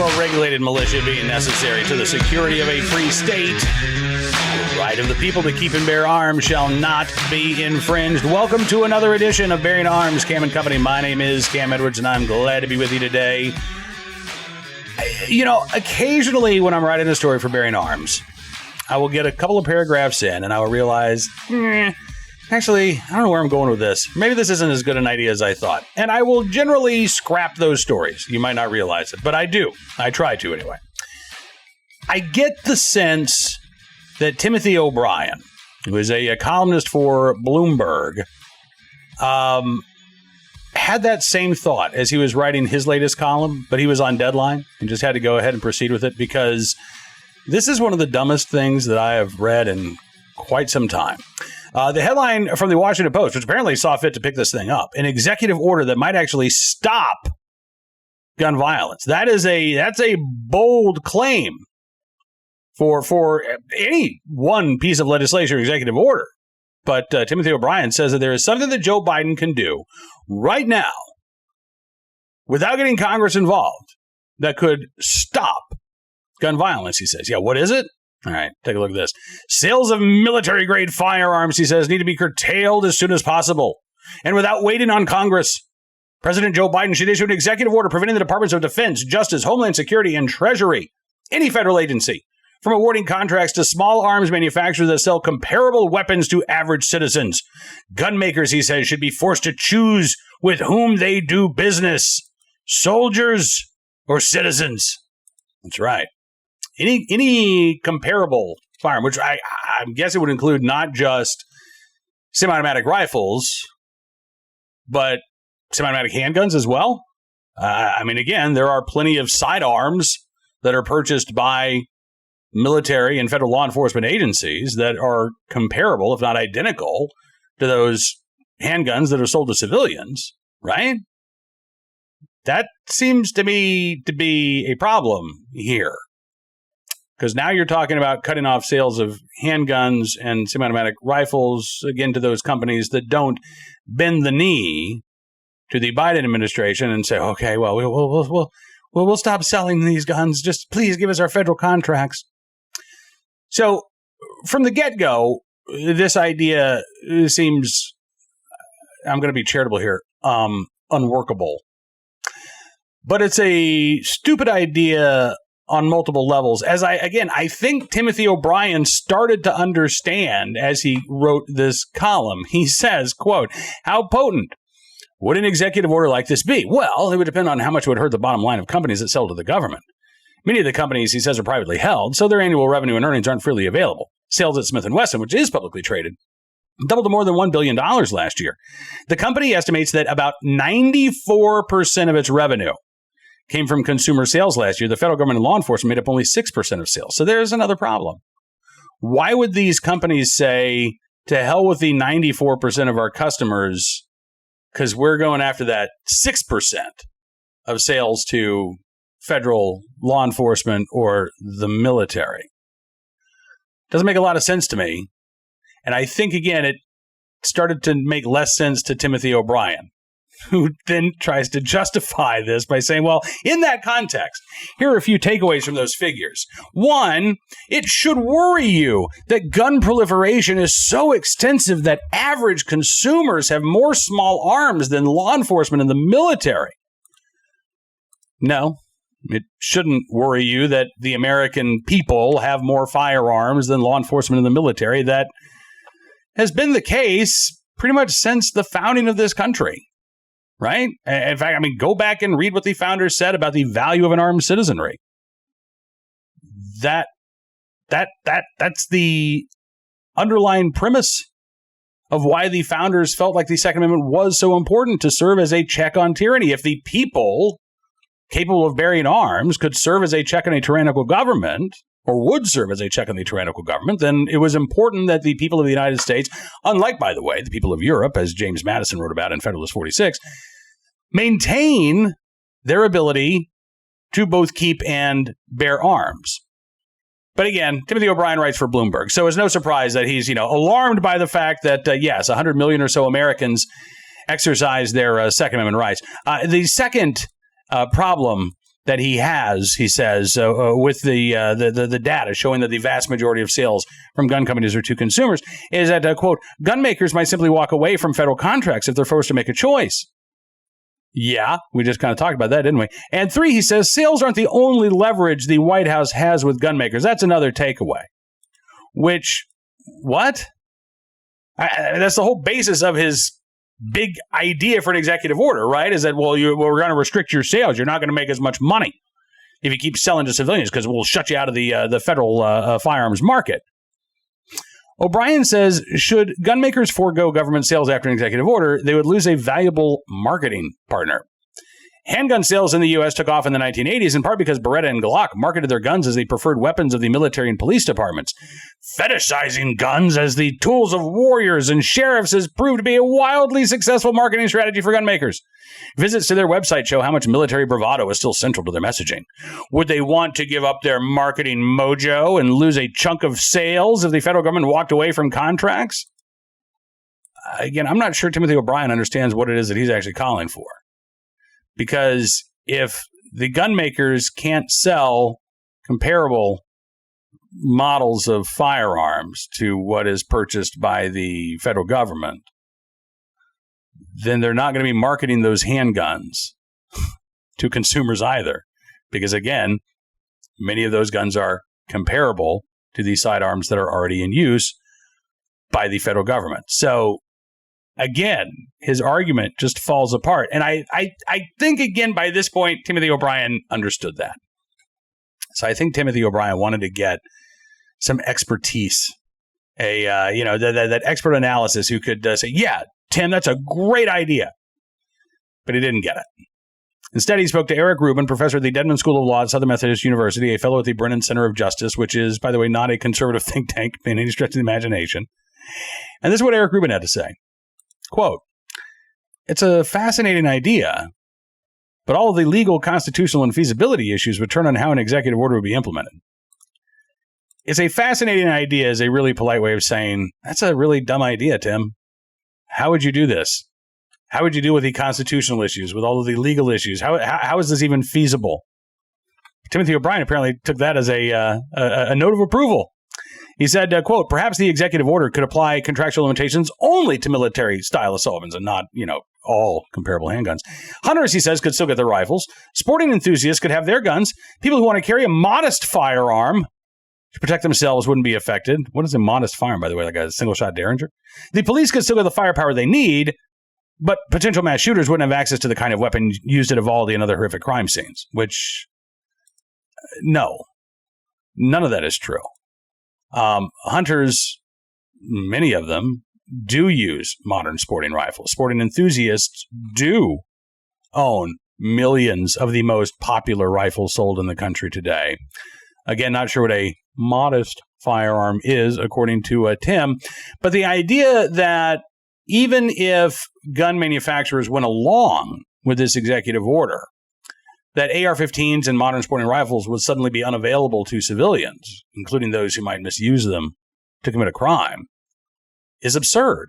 well-regulated militia being necessary to the security of a free state. The right of the people to keep and bear arms shall not be infringed. Welcome to another edition of Bearing Arms, Cam and Company. My name is Cam Edwards, and I'm glad to be with you today. You know, occasionally when I'm writing a story for Bearing Arms, I will get a couple of paragraphs in, and I will realize, actually, I don't know where I'm going with this. Maybe this isn't as good an idea as I thought. And I will generally scrap those stories. You might not realize it, but I do. I try to anyway. I get the sense that Timothy O'Brien, who is a columnist for Bloomberg, had that same thought as he was writing his latest column, but he was on deadline and just had to go ahead and proceed with it because this is one of the dumbest things that I have read in quite some time. The headline from the Washington Post, which apparently saw fit to pick this thing up, an executive order that might actually stop gun violence. That's a bold claim for any one piece of legislation or executive order. But Timothy O'Brien says that there is something that Joe Biden can do right now without getting Congress involved that could stop gun violence, he says. Yeah, what is it? All right, take a look at this. Sales of military-grade firearms, he says, need to be curtailed as soon as possible. And without waiting on Congress, President Joe Biden should issue an executive order preventing the Departments of Defense, Justice, Homeland Security, and Treasury, any federal agency, from awarding contracts to small arms manufacturers that sell comparable weapons to average citizens. Gun makers, he says, should be forced to choose with whom they do business, soldiers or citizens. That's right. Any comparable firearm, which I guess it would include not just semi-automatic rifles, but semi-automatic handguns as well. I mean, again, there are plenty of sidearms that are purchased by military and federal law enforcement agencies that are comparable, if not identical, to those handguns that are sold to civilians, right? That seems to me to be a problem here. Because now you're talking about cutting off sales of handguns and semi-automatic rifles, again, to those companies that don't bend the knee to the Biden administration and say, okay, well, we'll stop selling these guns. Just please give us our federal contracts. So from the get-go, this idea seems, I'm going to be charitable here, unworkable. But it's a stupid idea on multiple levels. I think Timothy O'Brien started to understand as he wrote this column. He says, quote, how potent would an executive order like this be? Well, it would depend on how much it would hurt the bottom line of companies that sell to the government. Many of the companies, he says, are privately held, so their annual revenue and earnings aren't freely available. Sales at Smith & Wesson, which is publicly traded, doubled to more than $1 billion last year. The company estimates that about 94% of its revenue came from consumer sales last year. The federal government and law enforcement made up only 6% of sales. So there's another problem. Why would these companies say, to hell with the 94% of our customers, because we're going after that 6% of sales to federal law enforcement or the military? Doesn't make a lot of sense to me. And I think, again, it started to make less sense to Timothy O'Brien, who then tries to justify this by saying, well, in that context, here are a few takeaways from those figures. One, it should worry you that gun proliferation is so extensive that average consumers have more small arms than law enforcement and the military. No, it shouldn't worry you that the American people have more firearms than law enforcement and the military. That has been the case pretty much since the founding of this country. Right? In fact, I mean, go back and read what the founders said about the value of an armed citizenry. That's the underlying premise of why the founders felt like the Second Amendment was so important, to serve as a check on tyranny. If the people capable of bearing arms could serve as a check on a tyrannical government, or would serve as a check on the tyrannical government, then it was important that the people of the United States, unlike, by the way, the people of Europe, as James Madison wrote about in Federalist 46, maintain their ability to both keep and bear arms. But again, Timothy O'Brien writes for Bloomberg, so it's no surprise that he's, alarmed by the fact that, yes, 100 million or so Americans exercise their Second Amendment rights. The second problem that he has, he says, with the data showing that the vast majority of sales from gun companies are to consumers, is that, quote, gun makers might simply walk away from federal contracts if they're forced to make a choice. Yeah, we just kind of talked about that, didn't we? And 3, he says, sales aren't the only leverage the White House has with gun makers. That's another takeaway. Which, what? That's the whole basis of his big idea for an executive order, right? Is that, we're going to restrict your sales. You're not going to make as much money if you keep selling to civilians because we'll shut you out of the federal firearms market. O'Brien says, should gun makers forego government sales after an executive order, they would lose a valuable marketing partner. Handgun sales in the U.S. took off in the 1980s, in part because Beretta and Glock marketed their guns as the preferred weapons of the military and police departments. Fetishizing guns as the tools of warriors and sheriffs has proved to be a wildly successful marketing strategy for gun makers. Visits to their website show how much military bravado is still central to their messaging. Would they want to give up their marketing mojo and lose a chunk of sales if the federal government walked away from contracts? Again, I'm not sure Timothy O'Brien understands what it is that he's actually calling for. Because if the gun makers can't sell comparable models of firearms to what is purchased by the federal government, then they're not going to be marketing those handguns to consumers either. Because again, many of those guns are comparable to the sidearms that are already in use by the federal government. So again, his argument just falls apart. And I think, again, by this point, Timothy O'Brien understood that. So I think Timothy O'Brien wanted to get some expertise, that expert analysis who could say, yeah, Tim, that's a great idea. But he didn't get it. Instead, he spoke to Eric Rubin, professor at the Dedman School of Law at Southern Methodist University, a fellow at the Brennan Center of Justice, which is, by the way, not a conservative think tank by any stretch of the imagination. And this is what Eric Rubin had to say. Quote, it's a fascinating idea, but all of the legal, constitutional, and feasibility issues would turn on how an executive order would be implemented. It's a fascinating idea is a really polite way of saying, that's a really dumb idea, Tim. How would you do this? How would you deal with the constitutional issues, with all of the legal issues? How is this even feasible? Timothy O'Brien apparently took that as a note of approval. He said, quote, perhaps the executive order could apply contractual limitations only to military-style assault weapons and not, all comparable handguns. Hunters, he says, could still get their rifles. Sporting enthusiasts could have their guns. People who want to carry a modest firearm to protect themselves wouldn't be affected. What is a modest firearm, by the way, like a single-shot Derringer? The police could still get the firepower they need, but potential mass shooters wouldn't have access to the kind of weapon used at Uvalde and other horrific crime scenes, which, no, none of that is true. Hunters, many of them, do use modern sporting rifles. Sporting enthusiasts do own millions of the most popular rifles sold in the country today. Again, not sure what a modest firearm is, according to Tim, but the idea that even if gun manufacturers went along with this executive order, that AR-15s and modern sporting rifles would suddenly be unavailable to civilians, including those who might misuse them to commit a crime, is absurd.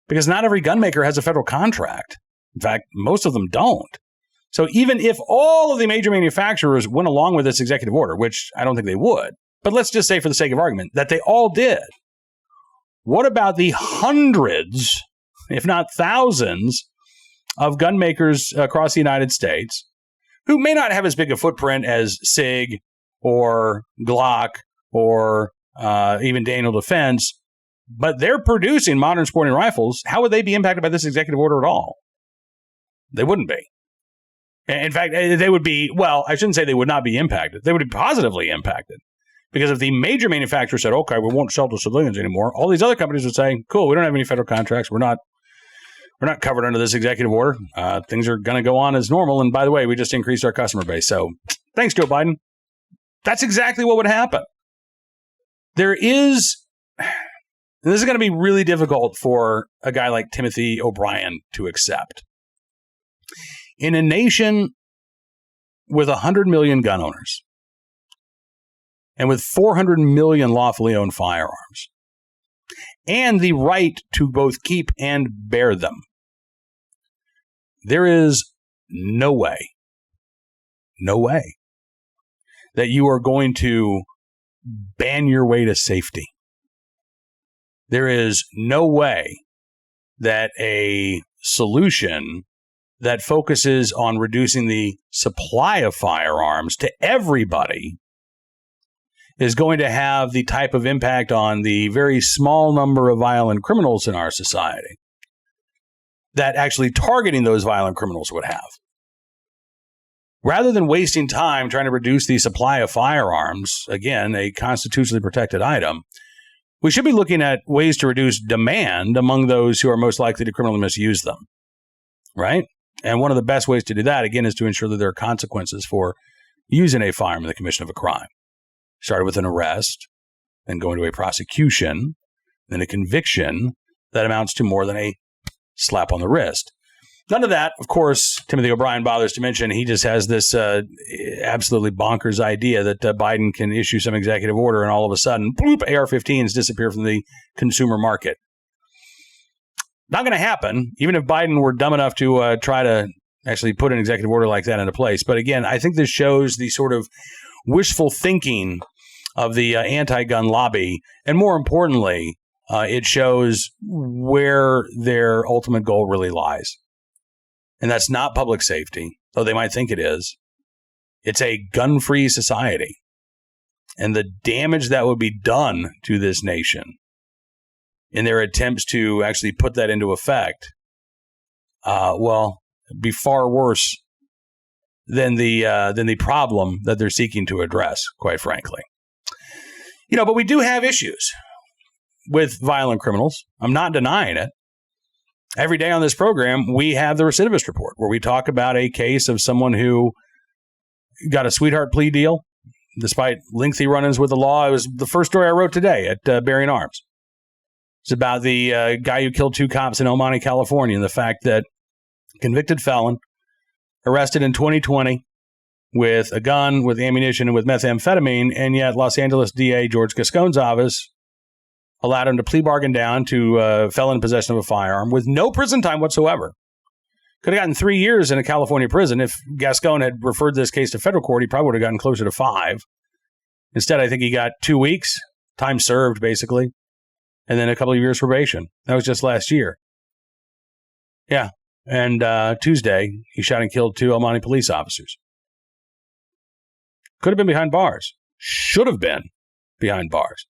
Because not every gun maker has a federal contract. In fact, most of them don't. So even if all of the major manufacturers went along with this executive order, which I don't think they would, but let's just say for the sake of argument that they all did, what about the hundreds, if not thousands, of gun makers across the United States who may not have as big a footprint as SIG or Glock or even Daniel Defense, but they're producing modern sporting rifles? How would they be impacted by this executive order at all? They wouldn't be. In fact, they would be, well, I shouldn't say they would not be impacted. They would be positively impacted. Because if the major manufacturer said, okay, we won't sell to civilians anymore, all these other companies would say, cool, we don't have any federal contracts. We're not covered under this executive order. Things are going to go on as normal. And by the way, we just increased our customer base. So thanks, Joe Biden. That's exactly what would happen. This is going to be really difficult for a guy like Timothy O'Brien to accept. In a nation with 100 million gun owners and with 400 million lawfully owned firearms and the right to both keep and bear them, there is no way No way that you are going to ban your way to safety. There is no way that a solution that focuses on reducing the supply of firearms to everybody is going to have the type of impact on the very small number of violent criminals in our society that actually targeting those violent criminals would have. Rather than wasting time trying to reduce the supply of firearms, again, a constitutionally protected item, we should be looking at ways to reduce demand among those who are most likely to criminally misuse them, right? And one of the best ways to do that, again, is to ensure that there are consequences for using a firearm in the commission of a crime. Started with an arrest, then going to a prosecution, then a conviction that amounts to more than a slap on the wrist. None of that, of course, Timothy O'Brien bothers to mention. He just has this absolutely bonkers idea that Biden can issue some executive order and all of a sudden, bloop, AR-15s disappear from the consumer market. Not going to happen, even if Biden were dumb enough to try to actually put an executive order like that into place. But again, I think this shows the sort of wishful thinking of the anti-gun lobby. And more importantly, it shows where their ultimate goal really lies. And that's not public safety, though they might think it is. It's a gun-free society. And the damage that would be done to this nation in their attempts to actually put that into effect, be far worse than the problem that they're seeking to address, quite frankly. But we do have issues with violent criminals. I'm not denying it. Every day on this program, we have the Recidivist Report, where we talk about a case of someone who got a sweetheart plea deal, despite lengthy run-ins with the law. It was the first story I wrote today at Bearing Arms. It's about the guy who killed 2 cops in El Monte, California, and the fact that convicted felon, arrested in 2020 with a gun, with ammunition, and with methamphetamine, and yet Los Angeles DA George Gascon's office allowed him to plea bargain down to felon in possession of a firearm with no prison time whatsoever. Could have gotten 3 years in a California prison. If Gascon had referred this case to federal court, he probably would have gotten closer to 5. Instead, I think he got 2 weeks, time served, basically, and then a couple of years probation. That was just last year. Yeah. And Tuesday, he shot and killed 2 El Monte police officers. Could have been behind bars. Should have been behind bars.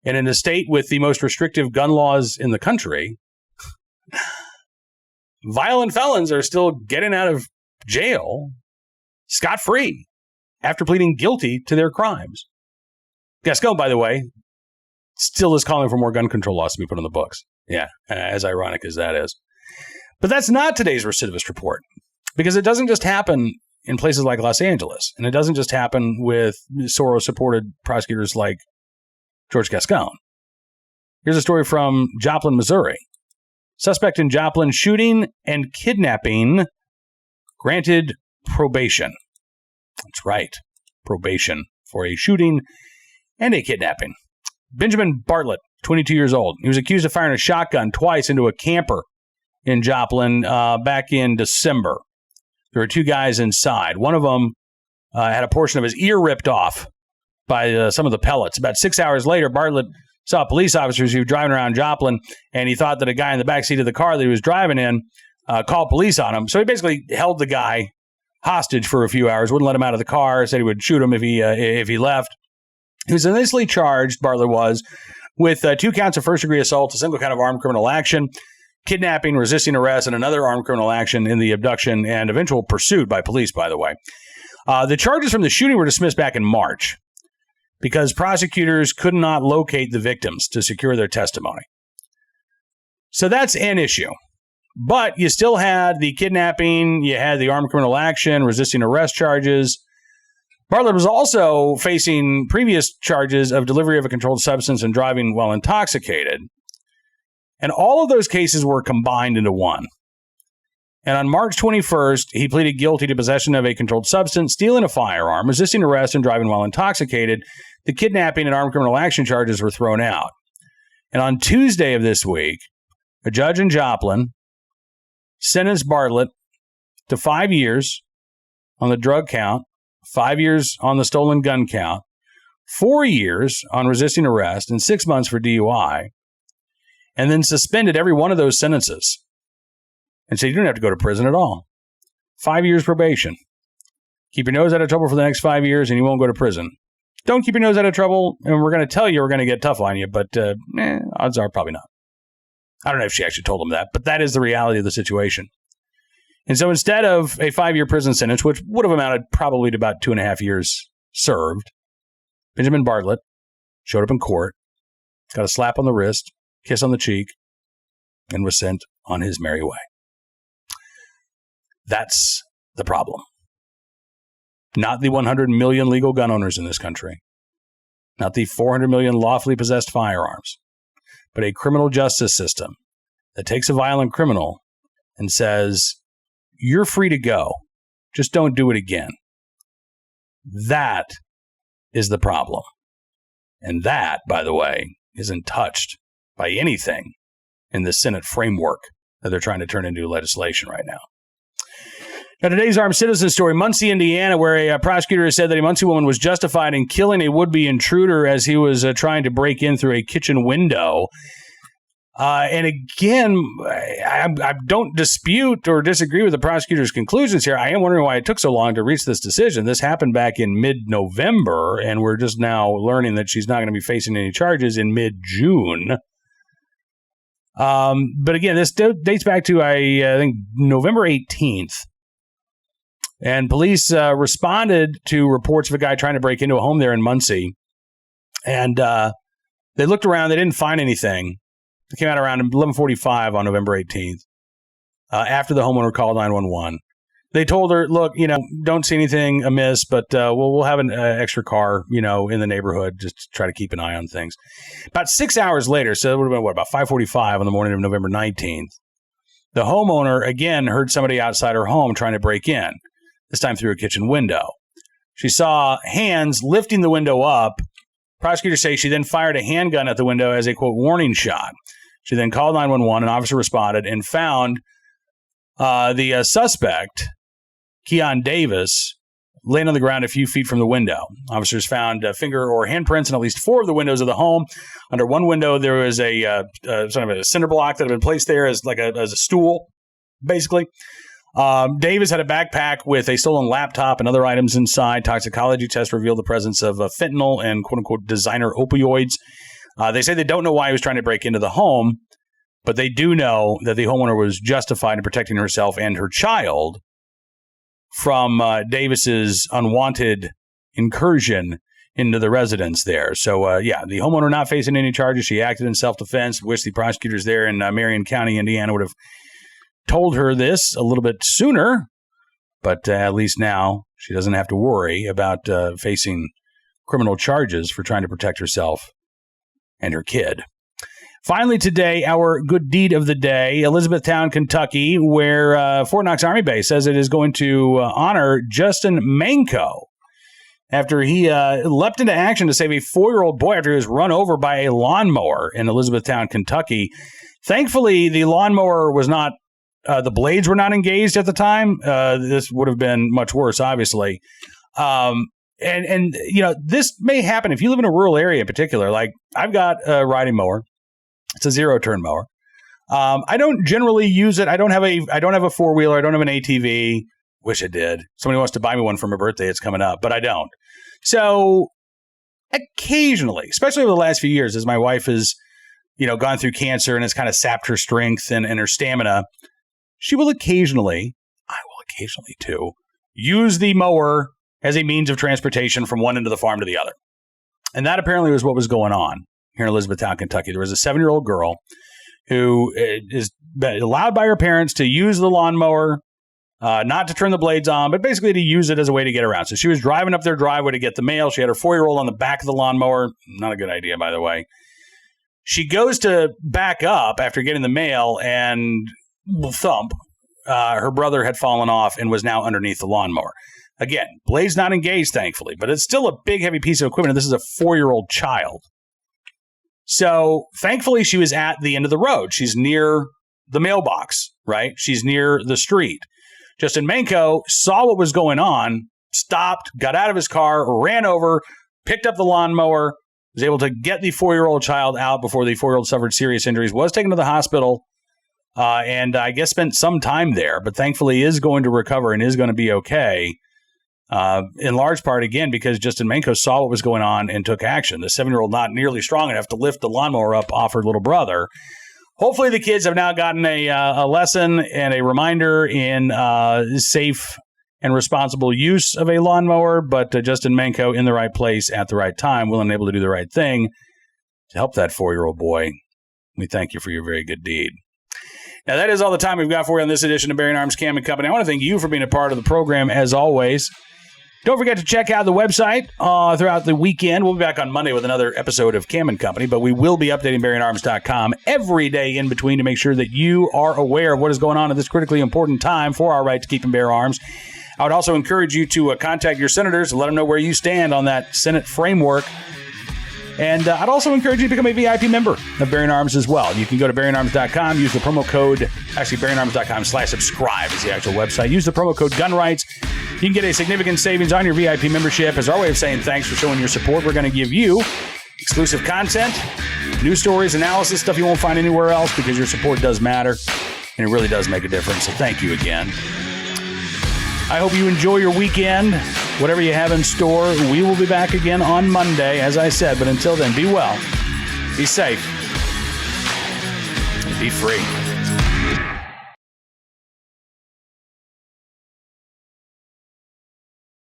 And in a state with the most restrictive gun laws in the country, violent felons are still getting out of jail scot-free after pleading guilty to their crimes. Gascon, by the way, still is calling for more gun control laws to be put on the books. Yeah, as ironic as that is. But that's not today's Recidivist Report, because it doesn't just happen in places like Los Angeles, and it doesn't just happen with Soros-supported prosecutors like George Gascon. Here's a story from Joplin, Missouri. Suspect in Joplin shooting and kidnapping granted probation. That's right, probation for a shooting and a kidnapping. Benjamin Bartlett, 22 years old. He was accused of firing a shotgun twice into a camper in Joplin back in December. There were 2 guys inside. One of them had a portion of his ear ripped off by some of the pellets. About 6 hours later, Bartlett saw police officers who were driving around Joplin, and he thought that a guy in the backseat of the car that he was driving in called police on him. So he basically held the guy hostage for a few hours, wouldn't let him out of the car, said he would shoot him if he left. He was initially charged, Bartlett was, with 2 counts of first-degree assault, a single count of armed criminal action, kidnapping, resisting arrest, and another armed criminal action in the abduction and eventual pursuit by police, by the way. The charges from the shooting were dismissed back in March because prosecutors could not locate the victims to secure their testimony. So that's an issue. But you still had the kidnapping, you had the armed criminal action, resisting arrest charges. Bartlett was also facing previous charges of delivery of a controlled substance and driving while intoxicated. And all of those cases were combined into one. And on March 21st, he pleaded guilty to possession of a controlled substance, stealing a firearm, resisting arrest, and driving while intoxicated. The kidnapping and armed criminal action charges were thrown out. And on Tuesday of this week, a judge in Joplin sentenced Bartlett to 5 years on the drug count, 5 years on the stolen gun count, 4 years on resisting arrest, and 6 months for DUI, and then suspended every one of those sentences and said you don't have to go to prison at all. 5 years probation. Keep your nose out of trouble for the next 5 years and you won't go to prison. Don't keep your nose out of trouble and we're going to tell you we're going to get tough on you, but odds are probably not. I don't know if she actually told him that, but that is the reality of the situation. And so instead of a 5-year prison sentence, which would have amounted probably to about 2.5 years served, Benjamin Bartlett showed up in court, got a slap on the wrist, kiss on the cheek, and was sent on his merry way. That's the problem. Not the 100 million legal gun owners in this country, not the 400 million lawfully possessed firearms, but a criminal justice system that takes a violent criminal and says, you're free to go. Just don't do it again. That is the problem. And that, by the way, isn't touched by anything in the Senate framework that they're trying to turn into legislation right now. Now, today's armed citizen story, Muncie, Indiana, where a prosecutor has said that a Muncie woman was justified in killing a would-be intruder as he was trying to break in through a kitchen window. And again, I don't dispute or disagree with the prosecutor's conclusions here. I am wondering why it took so long to reach this decision. This happened back in mid-November, and we're just now learning that she's not going to be facing any charges in mid-June. But again, this dates back to, I think, November 18th. And police responded to reports of a guy trying to break into a home there in Muncie. And they looked around. They didn't find anything. It came out around 11:45 on November 18th, after the homeowner called 911. They told her, look, don't see anything amiss, but we'll have an extra car, in the neighborhood, just to try to keep an eye on things. About 6 hours later, so it would have been, about 5:45 on the morning of November 19th, the homeowner, again, heard somebody outside her home trying to break in, this time through a kitchen window. She saw hands lifting the window up. Prosecutors say she then fired a handgun at the window as a, quote, warning shot. She then called 911. An officer responded and found the suspect, Keon Davis, laying on the ground a few feet from the window. Officers found finger or handprints in at least 4 of the windows of the home. Under one window, there was a sort of a cinder block that had been placed there as a stool, basically. Davis had a backpack with a stolen laptop and other items inside. Toxicology tests revealed the presence of fentanyl and quote-unquote designer opioids. They say they don't know why he was trying to break into the home, but they do know that the homeowner was justified in protecting herself and her child from Davis's unwanted incursion into the residence there. So, the homeowner not facing any charges. She acted in self-defense. Wish the prosecutors there in Marion County, Indiana, would have told her this a little bit sooner, but at least now she doesn't have to worry about facing criminal charges for trying to protect herself and her kid. Finally today, our good deed of the day, Elizabethtown, Kentucky, where Fort Knox Army Base says it is going to honor Justin Manco after he leapt into action to save a 4-year-old boy after he was run over by a lawnmower in Elizabethtown, Kentucky. Thankfully, the lawnmower was not the blades were not engaged at the time. This would have been much worse, obviously. This may happen if you live in a rural area in particular. Like, I've got a riding mower. It's a 0-turn mower. I don't generally use it. I don't have a 4-wheeler. I don't have an ATV. Wish I did. Somebody wants to buy me one for my birthday. It's coming up, but I don't. So occasionally, especially over the last few years, as my wife has, gone through cancer and has kind of sapped her strength and her stamina, I will occasionally too, use the mower as a means of transportation from one end of the farm to the other. And that apparently was what was going on here in Elizabethtown, Kentucky. There was a 7-year-old girl who is allowed by her parents to use the lawnmower, not to turn the blades on, but basically to use it as a way to get around. So she was driving up their driveway to get the mail. She had her 4-year-old on the back of the lawnmower. Not a good idea, by the way. She goes to back up after getting the mail and thump. Her brother had fallen off and was now underneath the lawnmower. Again, blades not engaged, thankfully, but it's still a big, heavy piece of equipment. This is a 4-year-old child. So thankfully, she was at the end of the road. She's near the mailbox, right? She's near the street. Justin Manco saw what was going on, stopped, got out of his car, ran over, picked up the lawnmower, was able to get the 4-year-old child out before the 4-year-old suffered serious injuries, was taken to the hospital, and I guess spent some time there, but thankfully is going to recover and is going to be okay. In large part, again, because Justin Manco saw what was going on and took action. The 7-year-old not nearly strong enough to lift the lawnmower up off her little brother. Hopefully the kids have now gotten a lesson and a reminder in safe and responsible use of a lawnmower, but Justin Manco in the right place at the right time, willing and able to do the right thing to help that 4-year-old boy. We thank you for your very good deed. Now, that is all the time we've got for you on this edition of Bearing Arms Cam & Company. I want to thank you for being a part of the program, as always. Don't forget to check out the website throughout the weekend. We'll be back on Monday with another episode of Cam & Company, but we will be updating BearingArms.com every day in between to make sure that you are aware of what is going on at this critically important time for our right to keep and bear arms. I would also encourage you to contact your senators and let them know where you stand on that Senate framework. And I'd also encourage you to become a VIP member of Bearing Arms as well. You can go to BearingArms.com, use the promo code, BearingArms.com/subscribe is the actual website. Use the promo code GUNRIGHTS. You can get a significant savings on your VIP membership. As our way of saying thanks for showing your support, we're going to give you exclusive content, news stories, analysis, stuff you won't find anywhere else because your support does matter and it really does make a difference. So thank you again. I hope you enjoy your weekend, whatever you have in store. We will be back again on Monday, as I said. But until then, be well, be safe, and be free.